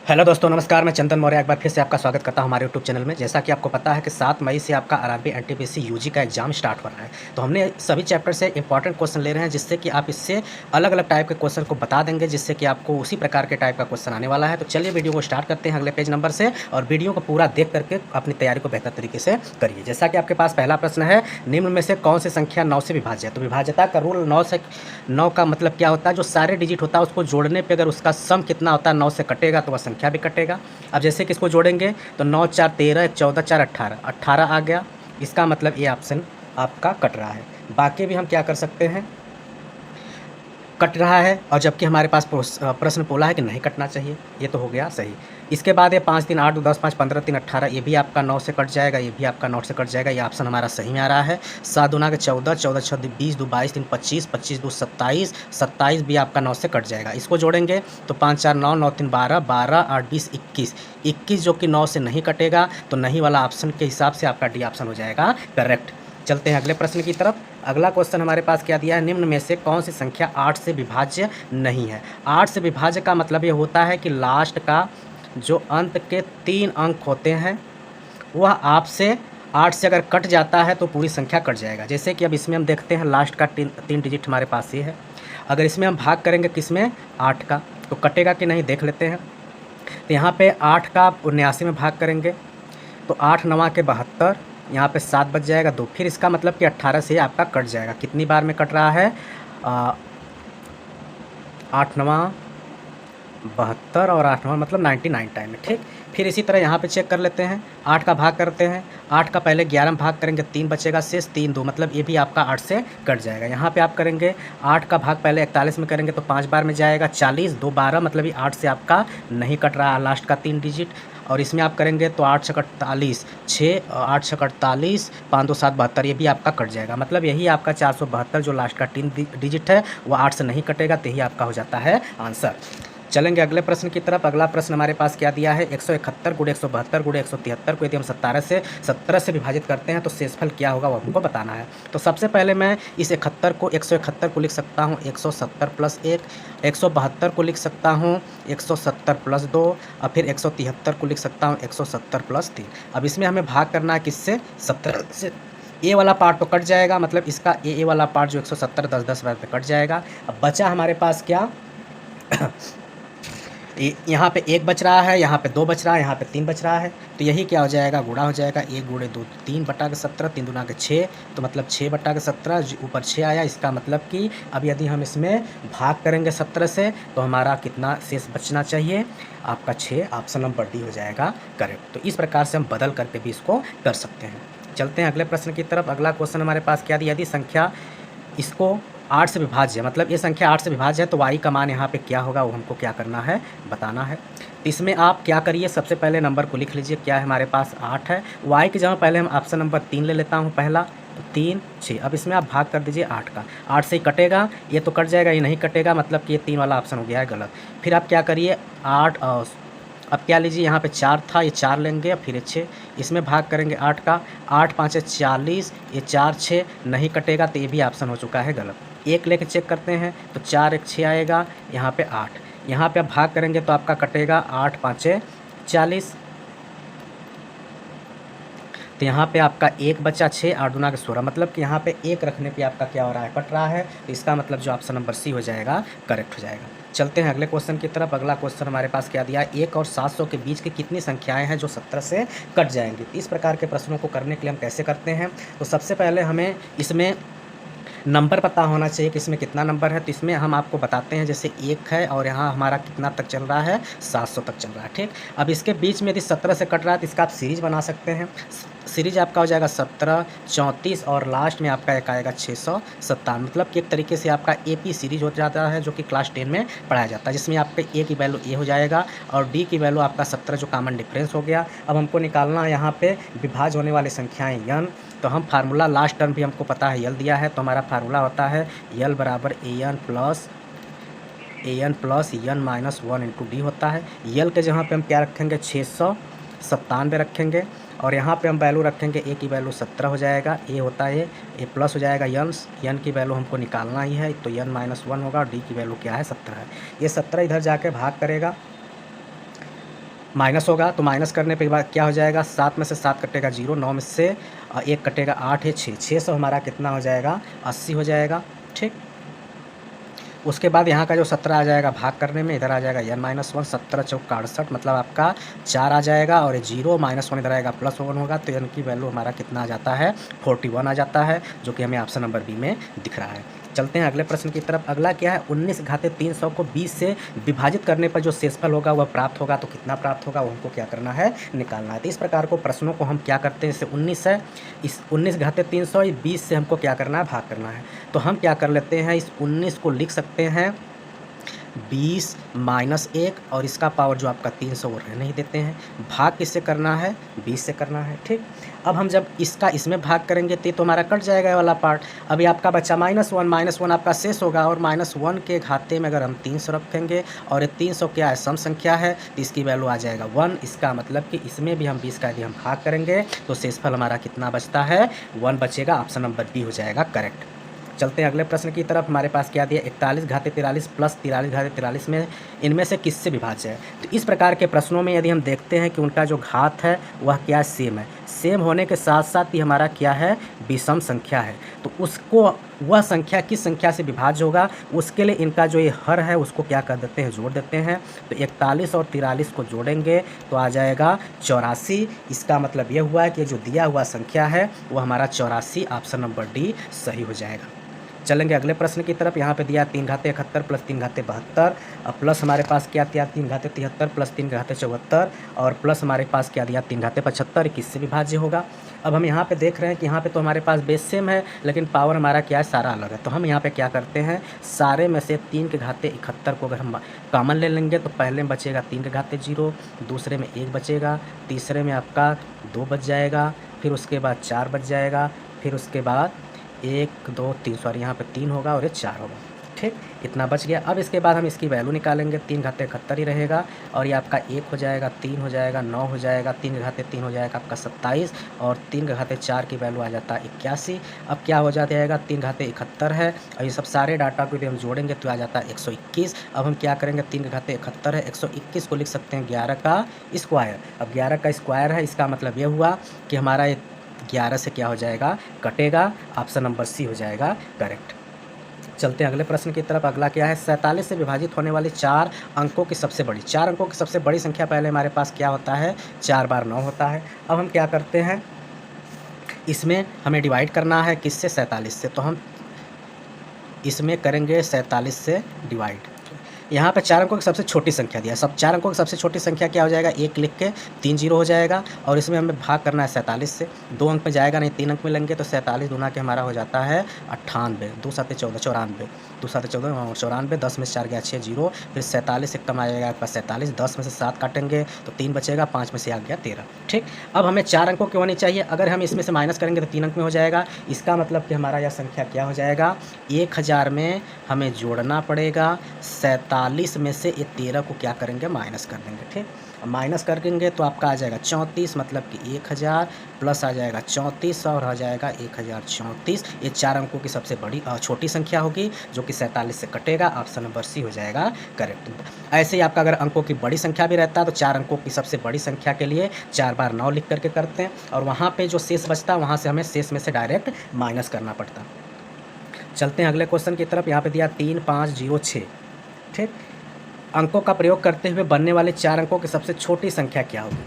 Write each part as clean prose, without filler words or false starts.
Hello दोस्तों, नमस्कार। मैं चंदन मौर्य एक बार फिर से आपका स्वागत करता हूं हमारे यूट्यूब चैनल में। जैसा कि आपको पता है कि 7 मई से आपका आरआरबी एनटीपीसी यूजी का एग्जाम स्टार्ट हो रहा है, तो हमने सभी चैप्टर से इंपॉर्टेंट क्वेश्चन ले रहे हैं, जिससे कि आप इससे अलग अलग टाइप के क्वेश्चन को बता देंगे, जिससे कि आपको उसी प्रकार के टाइप का क्वेश्चन आने वाला है। तो चलिए वीडियो को स्टार्ट करते हैं अगले पेज नंबर से, और वीडियो को पूरा देख करके अपनी तैयारी को बेहतर तरीके से करिए। जैसा कि आपके पास पहला प्रश्न है, निम्न में से कौन सी संख्या 9 से विभाज्य है। तो विभाज्यता का रूल 9 का मतलब क्या होता है, जो सारे डिजिट होता है उसको जोड़ने पे अगर उसका सम कितना होता है 9 से कटेगा तो वह संख्या भी कटेगा। अब जैसे कि इसको जोड़ेंगे तो 9 4 13, 14 4 18, 18 आ गया। इसका मतलब ये ऑप्शन आपका कट रहा है। बाकी भी हम क्या कर सकते हैं, कट रहा है, और जबकि हमारे पास प्रश्न बोला है कि नहीं कटना चाहिए, ये तो हो गया सही। इसके बाद ये 5 3 8 2 10 5 15 3 18, ये भी आपका 9 से कट जाएगा, ये भी आपका 9 से कट जाएगा। ये ऑप्शन हमारा सही में आ रहा है। 7 दूना के 14, 14 6 20, 2 22 3 25, 25 2 27, 27 भी आपका 9 से कट जाएगा। इसको जोड़ेंगे तो 5 4 9, 9 3 12, 12 8 20 21, 21 जो कि 9 से नहीं कटेगा, तो नहीं वाला ऑप्शन के हिसाब से आपका डी ऑप्शन हो जाएगा करेक्ट। चलते हैं अगले प्रश्न की तरफ। अगला क्वेश्चन हमारे पास क्या दिया है, निम्न में से कौन सी संख्या 8 से विभाज्य नहीं है। 8 से विभाज्य का मतलब ये होता है कि लास्ट का जो अंत के 3 अंक होते हैं वह आपसे 8 से अगर कट जाता है तो पूरी संख्या कट जाएगा। जैसे कि अब इसमें हम देखते हैं लास्ट का 3 डिजिट हमारे पास ये है। अगर इसमें हम भाग करेंगे किसमें, 8 का, तो कटेगा कि नहीं देख लेते हैं। तो यहाँ पे 8 का 79 में भाग करेंगे तो 8 9 के 72, यहाँ पे 7 बच जाएगा 2। फिर इसका मतलब कि 18 से आपका कट जाएगा। कितनी बार में कट रहा है, 8 9 72 और 8 9 मतलब 99 टाइम में, ठीक। फिर इसी तरह यहाँ पे चेक कर लेते हैं, 8 का भाग करते हैं, 8 का पहले 11 में भाग करेंगे 3 बचेगा, शेष 3 2, मतलब ये भी आपका 8 से कट जाएगा। यहाँ पे आप करेंगे 8 का भाग पहले 41 में करेंगे तो 5 बार में जाएगा, 40 2 12, मतलब ये 8 से आपका नहीं कट रहा है लास्ट का 3 डिजिट। और इसमें आप करेंगे तो 8 6 48, 6 8 6 48, 5 2 7 72, ये भी आपका कट जाएगा। मतलब यही आपका 472 जो लास्ट का 3 डिजिट है वो 8 से नहीं कटेगा, तो यही आपका हो जाता है आंसर। चलेंगे अगले प्रश्न की तरफ। अगला प्रश्न हमारे पास क्या दिया है, 171 गुणे 172 गुणे 173 को यदि हम 17 से विभाजित करते हैं तो शेषफल क्या होगा वो हमको बताना है। तो सबसे पहले मैं इस 171 को लिख सकता हूँ 170 प्लस 1, 172 को लिख सकता हूँ 170 प्लस 2, और फिर 173 को लिख सकता हूँ 170 प्लस 3। अब इसमें हमें भाग करना है किससे, 17 से। ए वाला पार्ट तो कट जाएगा, मतलब इसका ए वाला पार्ट जो 170 10 10 बार पे कट जाएगा। अब बचा हमारे पास क्या यहाँ पे 1 बच रहा है, यहाँ पे 2 बच रहा है, यहाँ पे 3 बच रहा है, तो यही क्या हो जाएगा, गुणा हो जाएगा। 1 गुणे 2 3 बटा के 17, 3 दूना के 6, तो मतलब 6 बटा के 17, ऊपर 6 आया। इसका मतलब कि अब यदि हम इसमें भाग करेंगे 17 से तो हमारा कितना शेष बचना चाहिए, आपका 6, ऑप्शन नंबर डी हो जाएगा करेक्ट। तो इस प्रकार से हम बदल करके भी इसको कर सकते हैं। चलते हैं अगले प्रश्न की तरफ। अगला क्वेश्चन हमारे पास क्या दिया, यदि संख्या इसको 8 से विभाज्य है, मतलब ये संख्या 8 से विभाज्य है, तो y का मान यहाँ पे क्या होगा वो हमको क्या करना है, बताना है। तो इसमें आप क्या करिए, सबसे पहले नंबर को लिख लीजिए। क्या है हमारे पास 8 है, y की जगह पहले हम ऑप्शन नंबर 3 ले लेता हूँ पहला, तो 3 6। अब इसमें आप भाग कर दीजिए 8 का, 8 से ही कटेगा, ये तो कट जाएगा, ये नहीं कटेगा, मतलब कि ये 3 वाला ऑप्शन हो गया है गलत। फिर आप क्या करिए 8, अब क्या लीजिए, यहाँ पे 4 था, ये 4 लेंगे, फिर 6, इसमें भाग करेंगे 8 का, 8 5 40, ये 4 6 नहीं कटेगा, तो ये भी ऑप्शन हो चुका है गलत। 1 लेके चेक करते हैं तो 4 1 6 आएगा, यहाँ पे 8, यहाँ पे आप भाग करेंगे तो आपका कटेगा 8 5 40, तो यहाँ पे आपका 1 बचा 6, 8 दूना के 16, मतलब कि यहाँ पे 1 रखने पे आपका क्या हो रहा है, कट रहा है। तो इसका मतलब जो ऑप्शन नंबर सी हो जाएगा करेक्ट हो जाएगा। चलते हैं अगले क्वेश्चन की तरफ। अगला क्वेश्चन हमारे पास क्या दिया है, 1 और 700 के बीच की कितनी संख्याएं हैं जो 17 से कट जाएंगी। इस प्रकार के प्रश्नों को करने के लिए हम कैसे करते हैं, तो सबसे पहले हमें इसमें नंबर पता होना चाहिए कि इसमें कितना नंबर है। तो इसमें हम आपको बताते हैं, जैसे 1 है और यहाँ हमारा कितना तक चल रहा है, 700 तक चल रहा है, ठीक। अब इसके बीच में यदि 17 से कट रहा है तो इसका आप सीरीज बना सकते हैं। सीरीज आपका हो जाएगा 17 34, और लास्ट में आपका एक आएगा 657, मतलब कि एक तरीके से आपका AP सीरीज हो जाता है, जो कि क्लास 10 में पढ़ाया जाता है, जिसमें आपके A की वैल्यू A हो जाएगा और D की वैल्यू आपका 17 जो कॉमन डिफरेंस हो गया। अब हमको निकालना है यहाँ पे विभाज्य होने वाली संख्याएं n, तो हम फार्मूला लास्ट टर्म भी हमको पता है यल दिया है, तो हमारा फार्मूला होता है यल बराबर an plus n minus 1 into D होता है। यल के जहाँ पे हम क्या रखेंगे, 697 रखेंगे, और यहाँ पे हम वैल्यू रखेंगे, ए की वैल्यू 17 हो जाएगा, ए होता है ए प्लस हो जाएगा यन की वैल्यू हमको निकालना ही है, तो यन माइनस 1 होगा, डी की वैल्यू क्या है 17 है। ये 17 इधर जाके भाग करेगा माइनस होगा तो माइनस करने पे बाद क्या हो जाएगा, 7 में से 7 कटेगा 0, 9 में से 1 कटेगा 8 है 6, 600 हमारा कितना हो जाएगा, 80 हो जाएगा। ठीक, उसके बाद यहाँ का जो 17 आ जाएगा भाग करने में, इधर आ जाएगा n-1, 17 चौक 68, मतलब आपका 4 आ जाएगा, और 0 -1 इधर आएगा +1 होगा, तो n की वैल्यू हमारा कितना आ जाता है, 41 आ जाता है, जो कि हमें ऑप्शन नंबर बी में दिख रहा है। चलते हैं अगले प्रश्न की तरफ। अगला क्या है, 19 घाते 300 को 20 से विभाजित करने पर जो शेषफल होगा वह प्राप्त होगा, तो कितना प्राप्त होगा वो हमको क्या करना है, निकालना है। तो इस प्रकार को प्रश्नों को हम क्या करते हैं, जैसे 19 है, इस 19 घाते 300 20 से हमको क्या करना है, भाग करना है। तो हम क्या कर लेते हैं, इस 19 को लिख सकते हैं 20 - 1, और इसका पावर जो आपका 300 वो रहने ही देते हैं। भाग किससे करना है, 20 से करना है। ठीक, अब हम जब इसका इसमें भाग करेंगे तो हमारा कट जाएगा ये वाला पार्ट। अभी आपका बच्चा -1 आपका शेष होगा, और -1 के घाते में अगर हम 300 रखेंगे, और ये 300 क्या है, सम संख्या है, तो इसकी वैल्यू आ जाएगा 1। इसका मतलब कि इसमें भी हम 20 का यदि हम भाग करेंगे तो शेषफल हमारा कितना बचता है, 1 बचेगा। ऑप्शन नंबर बी हो जाएगा करेक्ट। चलते हैं अगले प्रश्न की तरफ। हमारे पास क्या दिया, 41 घाते 43 प्लस 43 घाते 43 में इनमें से किससे विभाज्य है। तो इस प्रकार के प्रश्नों में यदि हम देखते हैं कि उनका जो घात है वह क्या सेम है, सेम होने के साथ साथ ही हमारा क्या है, विषम संख्या है, तो उसको वह संख्या किस संख्या से विभाज्य होगा, उसके लिए इनका जो ये हर है उसको क्या कर देते हैं, जोड़ देते हैं। तो 41 और 43 को जोड़ेंगे तो आ जाएगा 84। इसका मतलब ये हुआ है कि जो दिया हुआ संख्या है वो हमारा 84, ऑप्शन नंबर डी सही हो जाएगा। चलेंगे अगले प्रश्न की तरफ। यहाँ पे दिया 3 घाते 71 प्लस 3 घाते 72, और प्लस हमारे पास क्या दिया, 3 घाते 73 प्लस 3 घाते 74, और प्लस हमारे पास क्या दिया, 3 घाते 75, किससे विभाज्य होगा। अब हम यहाँ पे देख रहे हैं कि यहाँ पे तो हमारे पास बेस सेम है, लेकिन पावर हमारा क्या है, सारा अलग है। तो हम यहाँ पे क्या करते हैं, सारे में से 3 के घाते 71 को अगर हम कॉमन ले लेंगे तो पहले में बचेगा 3 के घाते 0, दूसरे में 1 बचेगा, तीसरे में आपका 2 बच जाएगा, फिर उसके बाद 4 बच जाएगा, फिर उसके बाद 1 2 3, सॉरी यहाँ पे 3 होगा और ये 4 होगा। ठीक, इतना बच गया। अब इसके बाद हम इसकी वैल्यू निकालेंगे, 3 घाते 71 ही रहेगा, और ये आपका 1 हो जाएगा, 3 हो जाएगा, 9 हो जाएगा, 3 घाते 3 हो जाएगा आपका 27, और 3 घाते 4 की वैल्यू आ जाता है 81। अब क्या हो जाएगा, 3 घाते 71 है, और ये सब सारे डाटा को यदि हम जोड़ेंगे तो आ जाता है 121। अब हम क्या करेंगे, 3 घाते 71 है, 121 को लिख सकते हैं 11 का स्क्वायर। अब 11 का स्क्वायर है, इसका मतलब ये हुआ कि हमारा 11 से क्या हो जाएगा, कटेगा। ऑप्शन नंबर सी हो जाएगा करेक्ट। चलते हैं अगले प्रश्न की तरफ। अगला क्या है, 47 से विभाजित होने वाली 4 अंकों की सबसे बड़ी, 4 अंकों की सबसे बड़ी संख्या पहले हमारे पास क्या होता है, 4 बार 9 होता है। अब हम क्या करते हैं, इसमें हमें डिवाइड करना है किससे, 47 से, तो हम इसमें करेंगे 47 से डिवाइड। यहाँ पे 4 अंकों की सबसे छोटी संख्या दिया है, सब 4 अंकों की सबसे छोटी संख्या क्या हो जाएगा, 1 लिख के 3 जीरो हो जाएगा, और इसमें हमें भाग करना है 47 से। 2 अंक में जाएगा नहीं, 3 अंक में लेंगे, तो 47 दूना के हमारा हो जाता है 98, 2 7 14 94, 2 7 14 94, 10 में से 4 गया 6 जीरो, फिर 47 एक कम आ जाएगा आपका 47, 10 में से 7 काटेंगे तो 3 बचेगा, 5 में से आ गया 13। ठीक, अब हमें 4 अंकों की होनी चाहिए, अगर हम इसमें से माइनस करेंगे तो 3 अंक में हो जाएगा। इसका मतलब कि हमारा यह संख्या क्या हो जाएगा, 1000 में हमें जोड़ना पड़ेगा 47 में से ये 13 को क्या करेंगे, माइनस कर देंगे। ठीक, माइनस कर देंगे तो आपका आ जाएगा 34, मतलब कि 1000 प्लस आ जाएगा 34 और आ जाएगा 1034। ये 4 अंकों की सबसे बड़ी छोटी संख्या होगी, जो कि 47 से कटेगा। ऑप्शन नंबर सी हो जाएगा करेक्ट। ऐसे ही आपका अगर अंकों की बड़ी संख्या भी रहता है तो 4 अंकों की सबसे बड़ी संख्या के लिए 4 बार 9 लिख करके करते हैं, और वहाँ पे जो शेष बचता है वहाँ से हमें शेष में से डायरेक्ट माइनस करना पड़ता। चलते हैं अगले क्वेश्चन की तरफ। यहाँ पे दिया 3 5 0 6। ठीक, अंकों का प्रयोग करते हुए बनने वाले 4 अंकों की सबसे छोटी संख्या क्या होगी।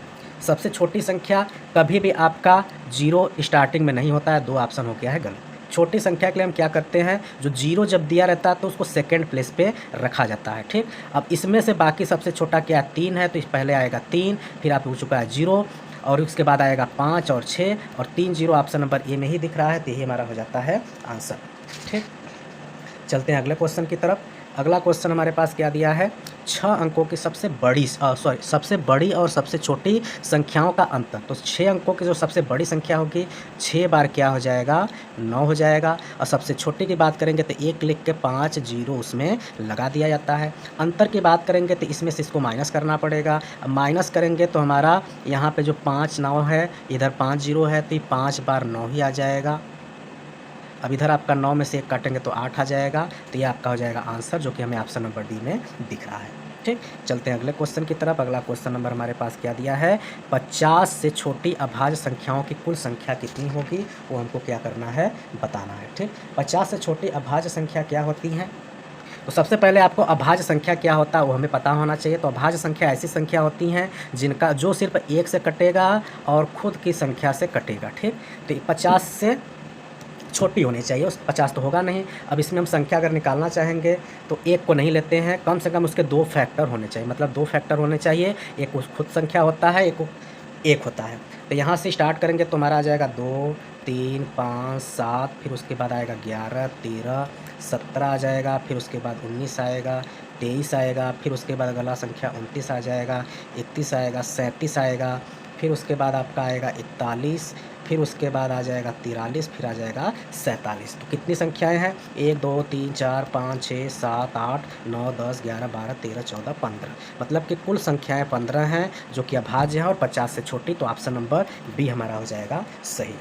सबसे छोटी संख्या कभी भी आपका 0 स्टार्टिंग में नहीं होता है, 2 ऑप्शन हो गया है गलत। छोटी संख्या के लिए हम क्या करते हैं, जो 0 जब दिया रहता है तो उसको सेकंड प्लेस पे रखा जाता है। ठीक, अब इसमें से बाकी सबसे छोटा क्या है, 3 है, तो इस पहले आएगा 3, फिर आप हो चुका है 0, और उसके बाद आएगा 5 और 6, और 3 0 ऑप्शन नंबर ए में ही दिख रहा है, तो यही हमारा हो जाता है आंसर। ठीक, चलते हैं अगले क्वेश्चन की तरफ। अगला क्वेश्चन हमारे पास क्या दिया है, 6 अंकों की सबसे बड़ी और सबसे छोटी संख्याओं का अंतर। तो 6 अंकों की जो सबसे बड़ी संख्या होगी 6 बार क्या हो जाएगा, 9 हो जाएगा, और सबसे छोटी की बात करेंगे तो 1 लिख के 5 जीरो उसमें लगा दिया जाता है। अंतर की बात करेंगे तो इसमें से इसको माइनस करना पड़ेगा। माइनस करेंगे तो हमारा यहाँ पे जो 5 9 है, इधर 5 जीरो है, तो 5 बार 9 ही आ जाएगा। अब इधर आपका 9 में से 1 काटेंगे तो 8 आ जाएगा, तो ये आपका हो जाएगा आंसर, जो कि हमें ऑप्शन नंबर डी में दिख रहा है। ठीक, चलते हैं अगले क्वेश्चन की तरफ। अगला क्वेश्चन नंबर हमारे पास क्या दिया है, 50 से छोटी अभाज्य संख्याओं की कुल संख्या कितनी होगी, वो हमको क्या करना है, बताना है। ठीक, 50 से छोटी अभाज्य संख्या क्या होती हैं, तो सबसे पहले आपको अभाज्य संख्या क्या होता है वो हमें पता होना चाहिए। तो अभाज्य संख्या ऐसी संख्या होती हैं जिनका जो सिर्फ 1 से कटेगा और खुद की संख्या से कटेगा। ठीक, तो 50 से छोटी होनी चाहिए, उस 50 तो होगा नहीं। अब इसमें हम संख्या अगर निकालना चाहेंगे तो 1 को नहीं लेते हैं, कम से कम उसके 2 फैक्टर होने चाहिए, मतलब 2 फैक्टर होने चाहिए। एक उस खुद संख्या होता है, एक होता है। तो यहाँ से स्टार्ट करेंगे तो हमारा आ जाएगा 2, 3, 5, 7, फिर उसके बाद आएगा 11, 13, 17 आ जाएगा, फिर उसके बाद 19 आएगा, 23 आएगा, फिर उसके बाद अगला संख्या 29 आ जाएगा, 31 आएगा, 37 आएगा, फिर उसके बाद आपका आएगा 41, फिर उसके बाद आ जाएगा 43, फिर आ जाएगा 47। तो कितनी संख्याएं हैं, 1, 2, 3, 4, 5, 6, 7, 8, 9, 10, 11, 12, 13, 14, 15, मतलब कि कुल संख्याएं 15 हैं जो कि अभाज्य है और 50 से छोटी। तो ऑप्शन नंबर बी हमारा हो जाएगा सही।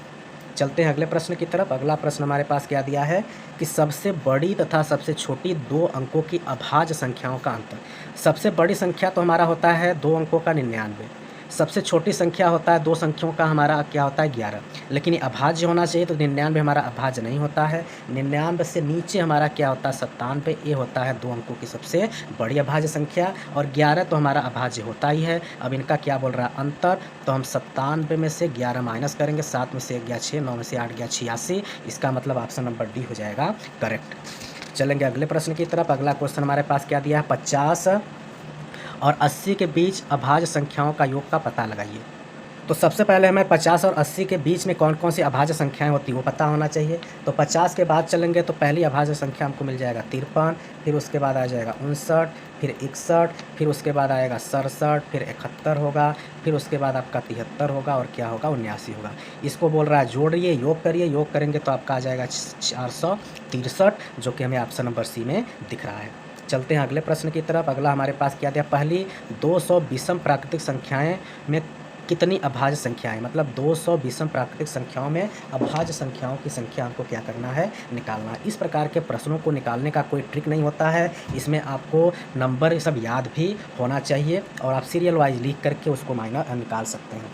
चलते हैं अगले प्रश्न की तरफ। अगला प्रश्न हमारे पास क्या दिया है कि सबसे बड़ी तथा सबसे छोटी 2 अंकों की अभाज्य संख्याओं का अंतर। सबसे बड़ी संख्या तो हमारा होता है 2 अंकों का 99, सबसे छोटी संख्या होता है 2 संख्याओं का हमारा क्या होता है 11, लेकिन ये अभाज्य होना चाहिए। तो 99 हमारा अभाज्य नहीं होता है। 99 से नीचे हमारा क्या होता है 97, ये होता है 2 अंकों की सबसे बड़ी अभाज्य संख्या, और 11 तो हमारा अभाज्य होता ही है। अब इनका क्या बोल रहा है अंतर, तो हम 97 में से 11 माइनस करेंगे, 7 में से 1 गया 6, 9 में से 8 गया 86, इसका मतलब ऑप्शन नंबर डी हो जाएगा करेक्ट। चलेंगे अगले प्रश्न की तरफ। अगला क्वेश्चन हमारे पास क्या दिया है, 50 और 80 के बीच अभाज्य संख्याओं का योग का पता लगाइए। तो सबसे पहले हमें 50 और 80 के बीच में कौन कौन सी अभाज्य संख्याएं होती हैं वो पता होना चाहिए। तो 50 के बाद चलेंगे तो पहली अभाज्य संख्या हमको मिल जाएगा 53, फिर उसके बाद आ जाएगा 59, फिर 61, फिर उसके बाद आएगा 67, फिर 71 होगा, फिर उसके बाद आपका 73 होगा, और क्या होगा 79 होगा। इसको बोल रहा है जोड़िए, योग करिए, योग करेंगे तो आपका आ जाएगा 463, जो कि हमें ऑप्शन नंबर सी में दिख रहा है। चलते हैं अगले प्रश्न की तरफ। अगला हमारे पास क्या दिया, पहली 200 विषम प्राकृतिक संख्याएं में कितनी अभाज्य संख्याएं, मतलब 200 विषम प्राकृतिक संख्याओं में अभाज्य संख्याओं की संख्या हमको क्या करना है, निकालना है। इस प्रकार के प्रश्नों को निकालने का कोई ट्रिक नहीं होता है, इसमें आपको नंबर ये सब याद भी होना चाहिए और आप सीरियल वाइज लिख करके उसको निकाल सकते हैं।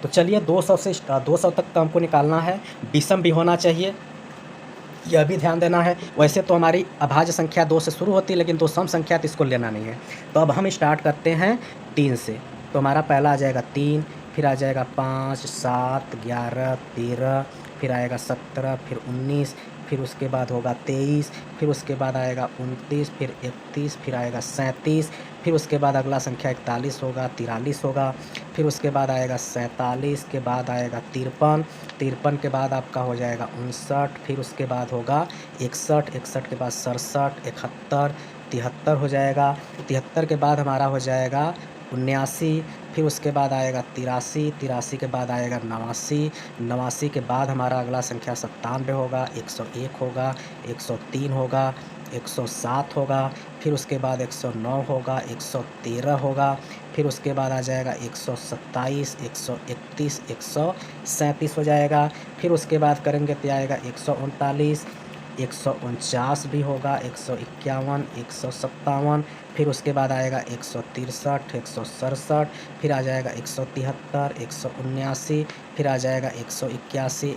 तो चलिए 200 से 200 तक का हमको निकालना है, विषम भी होना चाहिए, यह भी ध्यान देना है। वैसे तो हमारी अभाज्य संख्या 2 से शुरू होती है, लेकिन 2 सम संख्या तो इसको लेना नहीं है। तो अब हम स्टार्ट करते हैं 3 से। तो हमारा पहला आ जाएगा 3, फिर आ जाएगा 5, 7, 11, 13, फिर आएगा 17, फिर 19, फिर उसके बाद होगा 23, फिर उसके बाद आएगा 29, फिर 31, फिर आएगा 37, फिर उसके बाद अगला संख्या 41 होगा, 43 होगा, फिर उसके बाद आएगा 47, के बाद आएगा 53, 53 के बाद आपका हो जाएगा 59, फिर उसके बाद होगा 61, 61 के बाद 67, 71, 73 हो जाएगा, 73 के बाद हमारा हो जाएगा 79, फिर उसके बाद आएगा 83, 83 के बाद आएगा 89, 89 के बाद हमारा अगला संख्या 97 होगा, 101 होगा, 103 होगा, 107 होगा, फिर उसके बाद 109 होगा, 113 होगा, फिर उसके बाद आ जाएगा 127, 131, 137 हो जाएगा, फिर उसके बाद करेंगे तो आएगा 139, 149 भी होगा, 151, 157, फिर उसके बाद आएगा 163, 167, फिर आ जाएगा 173, 179, फिर आ जाएगा 181,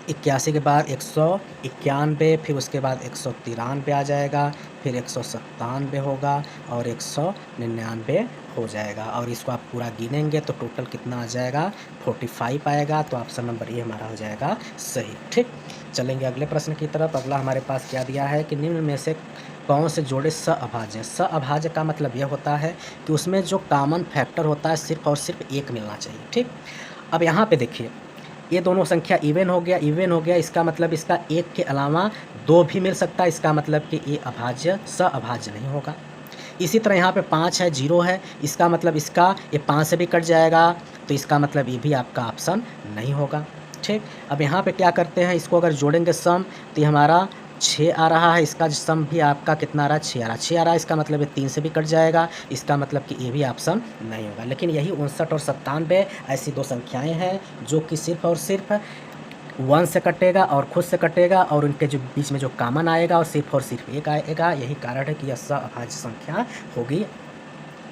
181 के बाद 191, फिर उसके बाद 193 आ जाएगा, फिर 197 होगा और 199 हो जाएगा। और इसको आप पूरा गिनेंगे तो टोटल कितना आ जाएगा 45 आएगा। तो ऑप्शन नंबर ए हमारा हो जाएगा सही। ठीक, चलेंगे अगले प्रश्न की तरफ। अगला हमारे पास क्या दिया है कि निम्न में से कौन से जोड़े सअभाज्य हैं। सअभाज्य का मतलब यह होता है कि उसमें जो कॉमन फैक्टर होता है सिर्फ और सिर्फ एक मिलना चाहिए। ठीक, अब यहाँ पे देखिए ये दोनों संख्या इवन हो गया, इवन हो गया, इसका मतलब इसका एक के अलावा 2 भी मिल सकता है, इसका मतलब कि ये अभाज्य सअभाज्य नहीं होगा। इसी तरह यहाँ पे 5 है, 0 है, इसका मतलब इसका ये 5 से भी कट जाएगा, तो इसका मतलब ये भी आपका ऑप्शन नहीं होगा। ठीक, अब यहाँ पे क्या करते हैं, इसको अगर जोड़ेंगे सम तो ये हमारा 6 आ रहा है, इसका सम भी आपका कितना आ रहा है 6 आ रहा है, 6 आ रहा है, इसका मतलब ये 3 से भी कट जाएगा, इसका मतलब कि ये भी ऑप्शन नहीं होगा। लेकिन यही 59 और 97 ऐसी 2 संख्याएं हैं जो कि सिर्फ और सिर्फ 1 से कटेगा और खुद से कटेगा और उनके जो बीच में जो कॉमन आएगा और सिर्फ एक आएगा। यही कारण है कि यह अभाज्य संख्या होगी।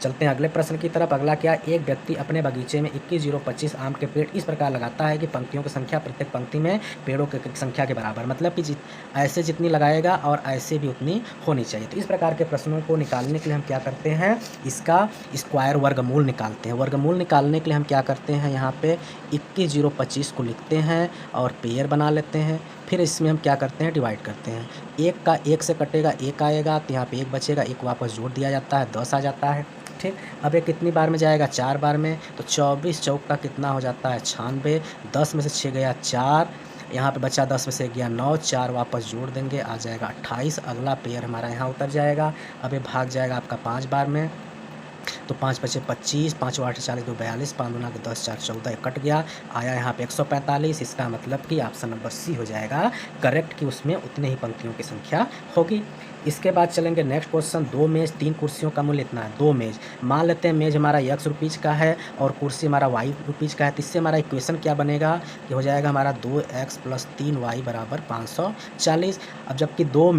चलते हैं अगले प्रश्न की तरफ। अगला क्या, एक व्यक्ति अपने बगीचे में 21,025 आम के पेड़ इस प्रकार लगाता है कि पंक्तियों की संख्या प्रत्येक पंक्ति में पेड़ों की संख्या के बराबर, मतलब कि ऐसे जितनी लगाएगा और ऐसे भी उतनी होनी चाहिए। तो इस प्रकार के प्रश्नों को निकालने के लिए हम क्या करते हैं, इसका स्क्वायर वर्गमूल निकालते हैं। वर्गमूल निकालने के लिए हम क्या करते हैं, यहाँ पे 21,025 को लिखते हैं और पेयर बना लेते हैं। फिर इसमें हम क्या करते हैं, डिवाइड करते हैं। एक का एक से कटेगा, एक आएगा तो यहाँ पे एक बचेगा, एक वापस जोड़ दिया जाता है, 10 आ जाता है। ठीक, अब ये कितनी बार में जाएगा, 4 बार में। तो 24 चौक का कितना हो जाता है, 96। 10 में से 6 गया 4, यहाँ पे बचा 10 में से गया 9, 4 वापस जोड़ देंगे, आ जाएगा 28। अगला पेयर हमारा यहाँ उतर जाएगा। अब ये भाग जाएगा आपका 5 बार में, तो 5 बचे 25, 5 8 40 2 42, 5 दूना के 10 4 14, कट गया, आया यहाँ पे 145। इसका मतलब कि ऑप्शन नंबर सी हो जाएगा करेक्ट, कि उसमें उतने ही पंक्तियों की संख्या होगी। इसके बाद चलेंगे नेक्स्ट क्वेश्चन। 2 मेज 3 कुर्सियों का मूल्य इतना है। 2 मेज, मान लेते हैं मेज हमारा x रुपीज़ का है और कुर्सी हमारा y रुपीज़ का है। तो इससे हमारा इक्वेशन क्या बनेगा, कि हो जाएगा हमारा 2x + 3y = 540। अब जबकि 2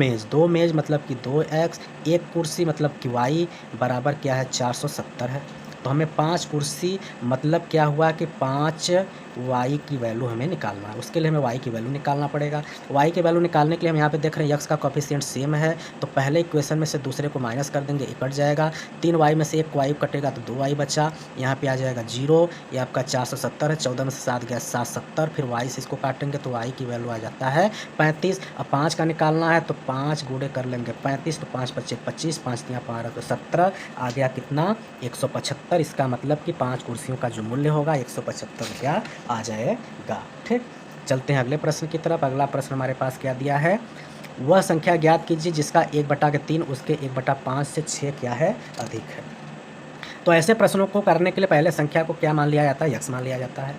मेज मतलब कि 2x, एक कुर्सी मतलब कि y बराबर क्या है, 470 है। तो हमें 5 कुर्सी मतलब क्या हुआ कि 5 y की वैल्यू हमें निकालना है। उसके लिए हमें y की वैल्यू निकालना पड़ेगा। y की वैल्यू निकालने के लिए हम यहाँ पे देख रहे हैं x का कोफिशिएंट सेम है, तो पहले इक्वेशन में से दूसरे को माइनस कर देंगे, एक कट जाएगा। 3y में से एक y कटेगा तो 2y बचा, यहाँ पे आ जाएगा 0। ये आपका 470 है, 14 में से 7 गया 770, फिर y से इसको काटेंगे तो y की वैल्यू आ जाता है 35। अब 5 का निकालना है तो 5 गुणे कर लेंगे 35, तो 5 बचे 25, 5 तिया 12 तो 17, आ गया कितना, 175। इसका मतलब कि 5 कुर्सियों का जो मूल्य होगा 175 रुपया आ जाएगा। ठीक, चलते हैं अगले प्रश्न की तरफ। अगला प्रश्न हमारे पास क्या दिया है, वह संख्या ज्ञात कीजिए जिसका 1/3 उसके 1/5 से 6 क्या है, अधिक है। तो ऐसे प्रश्नों को करने के लिए पहले संख्या को क्या मान लिया जाता है, x मान लिया जाता है।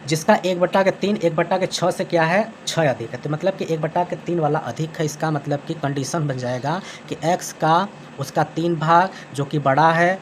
जिसका 1/3 1/6 से क्या है, 6 अधिक है। तो मतलब कि 1/3 वाला अधिक है। इसका मतलब कि कंडीशन बन जाएगा कि x का उसका 3 भाग जो कि बड़ा है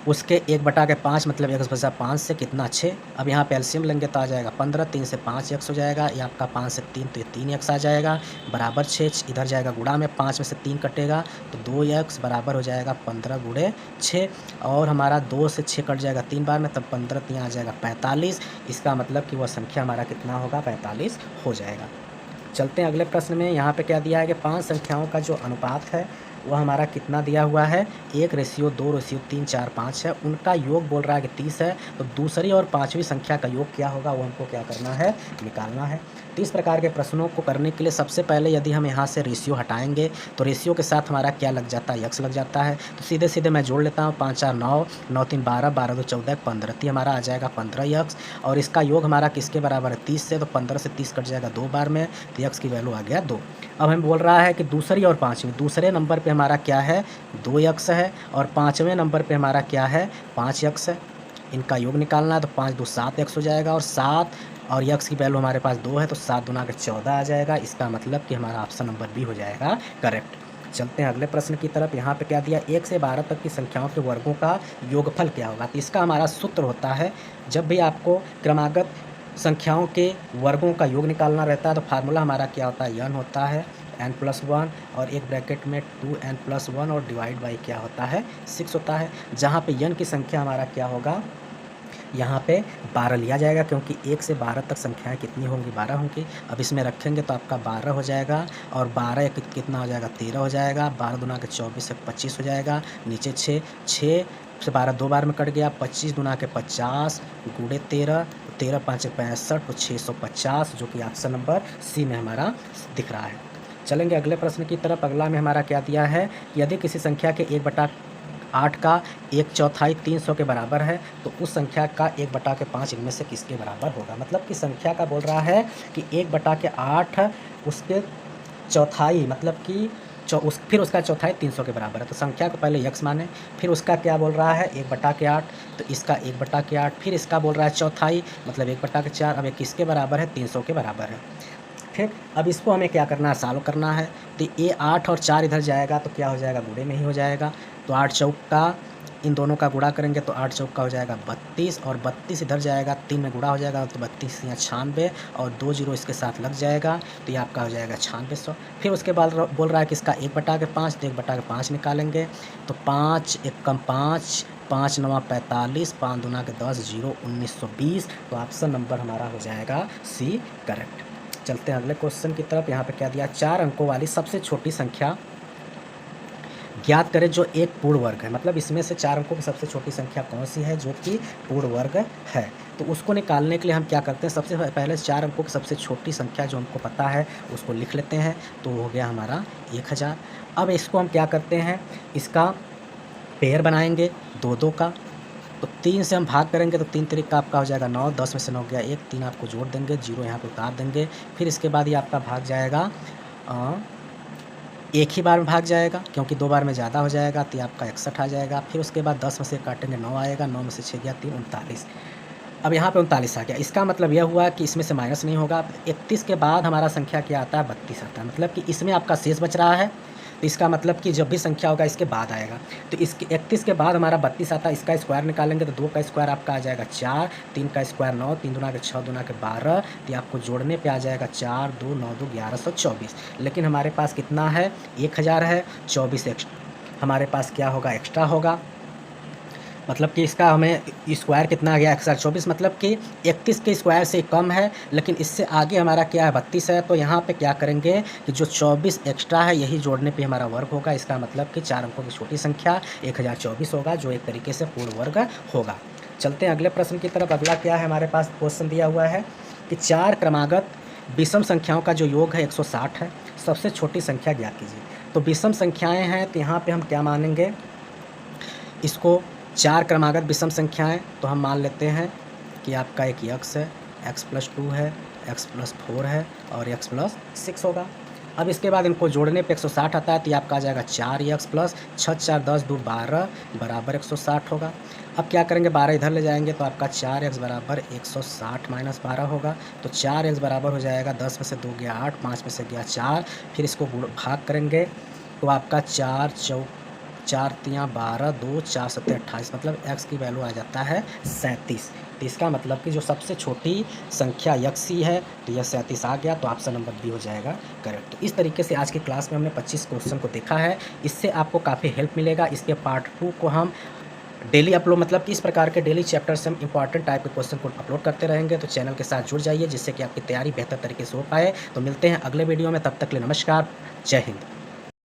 उसके 1/5 मतलब x बचा 5 से कितना, 6। अब यहाँ पे एलसीएम लेंगे तो आ जाएगा 15, 3 से 5 x हो जाएगा, ये आपका 5 से 3 तो ये 3 x आ जाएगा, बराबर 6। इधर जाएगा गुणा में, 5 में से 3 कटेगा तो 2x बराबर हो जाएगा 15 गुणे 6। और हमारा 2 से 6 कट जाएगा 3 बार में, तब 15 3 आ जाएगा 45। इसका मतलब कि वह संख्या हमारा कितना होगा, 45 हो जाएगा। चलते हैं अगले प्रश्न में। यहाँ पे क्या दिया है कि 5 संख्याओं का जो अनुपात है वह हमारा कितना दिया हुआ है, 1:2:3 4 5 है। उनका योग बोल रहा है कि 30 है। तो दूसरी और पांचवी संख्या का योग क्या होगा, वो हमको क्या करना है, निकालना है। तो इस प्रकार के प्रश्नों को करने के लिए सबसे पहले यदि हम यहाँ से रेशियो हटाएंगे तो रेशियो के साथ हमारा क्या लग जाता है, x लग जाता है। तो सीधे सीधे मैं जोड़ लेता हूँ, 5 4 9, 9 3 12, 12 2 14, 15, तो हमारा आ जाएगा 15x। और इसका योग हमारा किसके बराबर है, 30 से। तो 15 से 30 कट जाएगा 2 बार में, तो x की वैल्यू आ गया 2। अब हम बोल रहा है कि दूसरी और पाँचवीं, दूसरे नंबर पे हमारा क्या है, 2x है, और पाँचवें नंबर पे हमारा क्या है, 5x है। इनका योग निकालना है तो 5 2 7x हो जाएगा, और 7 और x की वैल्यू हमारे पास 2 है, तो 7 दूना के 14 आ जाएगा। इसका मतलब कि हमारा ऑप्शन नंबर बी हो जाएगा करेक्ट। चलते हैं अगले प्रश्न की तरफ। यहाँ पे क्या दिया, 1 से 12 तक की संख्याओं के वर्गों का योगफल क्या होगा। तो इसका हमारा सूत्र होता है, जब भी आपको क्रमागत संख्याओं के वर्गों का योग निकालना रहता है तो फार्मूला हमारा क्या होता है, n होता है n+1 और एक ब्रैकेट में 2n+1 और डिवाइड बाई क्या होता है, 6 होता है। जहाँ पे n की संख्या हमारा क्या होगा, यहाँ पे 12 लिया जाएगा, क्योंकि 1 से 12 तक संख्याएं कितनी होंगी, 12 होंगी। अब इसमें रखेंगे तो आपका 12 हो जाएगा, और 12 कितना हो जाएगा, 13 हो जाएगा। 12 दूना के 24 से 25 हो जाएगा, नीचे 6 से 12 2 बार में कट गया, 25 दूना के 50 गुणे 13, 13 5 65, तो 650, जो कि ऑप्शन नंबर सी में हमारा दिख रहा है। चलेंगे अगले प्रश्न की तरफ। अगला में हमारा क्या दिया है, यदि किसी संख्या के 1/8 का 1/4 300 के बराबर है तो उस संख्या का 1/5 इनमें से किसके बराबर होगा। मतलब कि संख्या का बोल रहा है कि 1/8 उसके चौथाई, मतलब कि फिर उसका चौथाई 300 के बराबर है। तो संख्या को पहले x माने, फिर उसका क्या बोल रहा है, 1/8, तो इसका 1/8, फिर इसका बोल रहा है चौथाई मतलब 1/4। अब ये किसके बराबर है, 300 के बराबर है। ठीक, अब इसको हमें क्या करना है, सॉल्व करना है। तो ये 8 और 4 इधर जाएगा तो क्या हो जाएगा, गुणे में ही हो जाएगा। तो 8 चौक का इन दोनों का गुणा करेंगे तो 8 चौक का हो जाएगा 32 और 32 इधर जाएगा, 3 में गुणा हो जाएगा तो 32 यहाँ 96 और 2 जीरो इसके साथ लग जाएगा तो ये आपका हो जाएगा 9600। फिर उसके बाद बोल रहा है कि इसका 1/5 तो 1/5 निकालेंगे तो 5 एक कम 5, 5 9 45, 5 दूना के 10, 0 1920। तो ऑप्शन नंबर हमारा हो जाएगा सी करेक्ट। चलते हैं अगले क्वेश्चन की तरफ। यहाँ पे क्या दिया, 4 अंकों वाली सबसे छोटी संख्या ज्ञात करें जो एक पूर्ण वर्ग है। मतलब इसमें से 4 अंकों की सबसे छोटी संख्या कौन सी है जो कि पूर्ण वर्ग है। तो उसको निकालने के लिए हम क्या करते हैं, सबसे पहले 4 अंकों की सबसे छोटी संख्या जो हमको पता है उसको लिख लेते हैं। तो हो गया हमारा 1000। अब इसको हम क्या करते हैं, इसका पेयर बनाएंगे 2-2 का। तो 3 से हम भाग करेंगे तो 3 तरीक का आपका हो जाएगा 9, 10 में से 9 गया 1, 3 आपको जोड़ देंगे, 0 यहाँ पे उतार देंगे। फिर इसके बाद ये आपका भाग जाएगा एक ही बार में भाग जाएगा, क्योंकि 2 बार में ज़्यादा हो जाएगा तो ये आपका 61 आ जाएगा। फिर उसके बाद 10 में से काटेंगे 9 आएगा, 9 में से 6 गया 3, 39। अब यहाँ पे 39 आ गया। इसका मतलब यह हुआ कि इसमें से माइनस नहीं होगा। 31 के बाद हमारा संख्या क्या आता है, 32 आता है। मतलब कि इसमें आपका शेष बच रहा है, तो इसका मतलब कि जब भी संख्या होगा इसके बाद आएगा। तो इसके 31 के बाद हमारा 32 आता है। इसका स्क्वायर निकालेंगे तो 2 का स्क्वायर आपका आ जाएगा 4, 3 का स्क्वायर 9, 3 दूना के 6, दूना के 12। तो आपको जोड़ने पे आ जाएगा 4 2 9 2 1124। लेकिन हमारे पास कितना है, 1000 है, 24 एक्स्ट्रा हमारे पास क्या होगा, एक्स्ट्रा होगा। मतलब कि इसका हमें स्क्वायर कितना आ गया 124, मतलब कि 31 के स्क्वायर से कम है, लेकिन इससे आगे हमारा क्या है 32 है। तो यहाँ पे क्या करेंगे कि जो 24 एक्स्ट्रा है यही जोड़ने पे हमारा वर्ग होगा। इसका मतलब कि 4 अंकों की छोटी संख्या 1024 होगा, जो एक तरीके से पूर्ण वर्ग होगा। चलते हैं अगले प्रश्न की तरफ। अगला क्या है हमारे पास क्वेश्चन दिया हुआ है कि 4 क्रमागत विषम संख्याओं का जो योग है 160 है, सबसे छोटी संख्या ज्ञात कीजिए। तो विषम संख्याएँ हैं तो यहाँ पर हम क्या मानेंगे, इसको 4 क्रमागत विषम संख्याएं। तो हम मान लेते हैं कि आपका एक x है, x+2 है, x+4 है और x+6 होगा। अब इसके बाद इनको जोड़ने पे 160 आता है तो ये आपका आ जाएगा 4x प्लस 6 4 10 2 12 बराबर 160 होगा। अब क्या करेंगे, 12 इधर ले जाएंगे तो आपका 4x बराबर 160 माइनस 12 होगा। तो 4x बराबर हो जाएगा 10 में से 2 गया 8, 5 में से गया 4। फिर इसको भाग करेंगे तो आपका 4 4 3 12 2 4 7 28, मतलब x की वैल्यू आ जाता है 37। तो इसका मतलब कि जो सबसे छोटी संख्या x ही है तो यह 37 आ गया। तो ऑप्शन नंबर बी हो जाएगा करेक्ट। तो इस तरीके से आज की क्लास में हमने 25 क्वेश्चन को देखा है। इससे आपको काफ़ी हेल्प मिलेगा। इसके पार्ट 2 को हम डेली अपलोड, मतलब कि इस प्रकार के डेली चैप्टर से हम इंपॉर्टेंट टाइप के क्वेश्चन को अपलोड करते रहेंगे। तो चैनल के साथ जुड़ जाइए जिससे कि आपकी तैयारी बेहतर तरीके से हो पाए। तो मिलते हैं अगले वीडियो में, तब तक के लिए नमस्कार, जय हिंद।